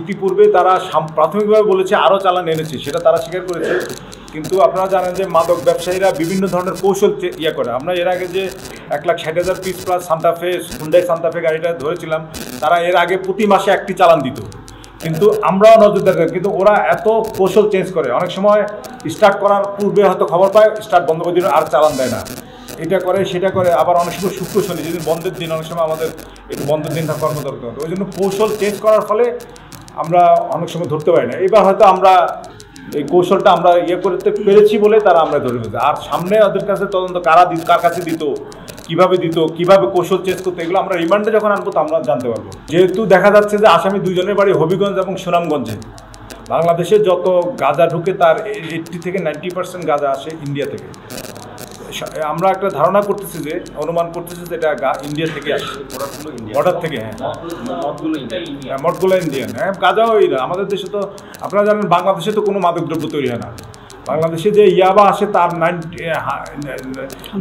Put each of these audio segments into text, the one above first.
ইতিপূর্বে তারা প্রাথমিকভাবে বলেছে আরও চালান এনেছে, সেটা তারা স্বীকার করেছে। কিন্তু আপনারা জানেন যে মাদক ব্যবসায়ীরা বিভিন্ন ধরনের কৌশল করে। আমরা এর আগে যে 1,60,000 পিস প্লাস সান্তাফে, হুন্ডাই সান্তাফে গাড়িটা ধরেছিলাম, তারা এর আগে প্রতি মাসে একটি চালান দিত। কিন্তু আমরাও নজরদারি করি, কিন্তু ওরা এত কৌশল চেঞ্জ করে। অনেক সময় স্টার্ট করার পূর্বে হয়তো খবর পায়, স্টার্ট বন্ধ করে দিন, আর চালান দেয় না, এটা করে সেটা করে। আবার অনেক সময় শুক্র শনি, যেদিন বন্ধের দিন, অনেক সময় আমাদের একটু বন্ধের দিন কর্মদরত হতো, ওই জন্য কৌশল চেঞ্জ করার ফলে আমরা অনেক সময় ধরতে পারি না। এবার হয়তো আমরা এই কৌশলটা আমরা করতে পেরেছি বলে তারা আমরা ধরে ফেলছি। আর সামনে ওদের কাছে তদন্ত কার কাছে দিত, কিভাবে কৌশল চেঞ্জ করতে, এগুলো আমরা রিমান্ডে যখন আনবো তো আমরা জানতে পারবো। যেহেতু দেখা যাচ্ছে যে আসামি দুইজনের বাড়ি হবিগঞ্জ এবং সুনামগঞ্জে, বাংলাদেশে যত গাঁজা ঢুকে তার 80 থেকে 90% গাঁজা আসে ইন্ডিয়া থেকে। আমরা একটা ধারণা করতেছি, যে অনুমান করতেছি যে এটা ইন্ডিয়া থেকে আসে, বর্ডার থেকে। হ্যাঁ, মঠগুলো ইন্ডিয়ান। হ্যাঁ, গাঁজাও আমাদের দেশে তো আপনারা জানেন, বাংলাদেশে তো কোনো মাদকদ্রব্য তৈরি হয় না। বাংলাদেশে যে ইয়াবা আসে তার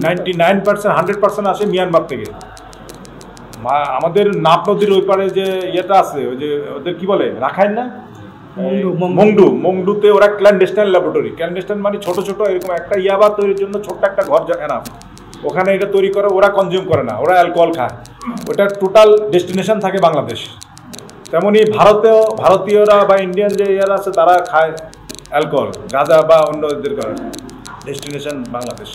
99% আসে মিয়ানমার থেকে। আমাদের নাপ নদীর ওই পারে যে ইয়েটা আছে, ওই যে ওদের কি বলে, রাখাইন না, মংডুতে ওরা ক্ল্যান্ডেস্টাইন ল্যাবরেটরি, ক্ল্যান্ডেস্টাইন মানে ছোট ছোট এরকম একটা ইয়াবা তৈরির জন্য ছোট্ট একটা ঘর এনাফ, ওখানে এটা তৈরি করে। ওরা কনজিউম করে না, ওরা অ্যালকোহল খায়। ওটার টোটাল ডেস্টিনেশন থাকে বাংলাদেশ। তেমনি ভারতীয়রা বা ইন্ডিয়ান যে ইয়ারা আছে তারা খায় অ্যালকোহল, গাঁজা বা অন্য এদের ডেস্টিনেশন বাংলাদেশ।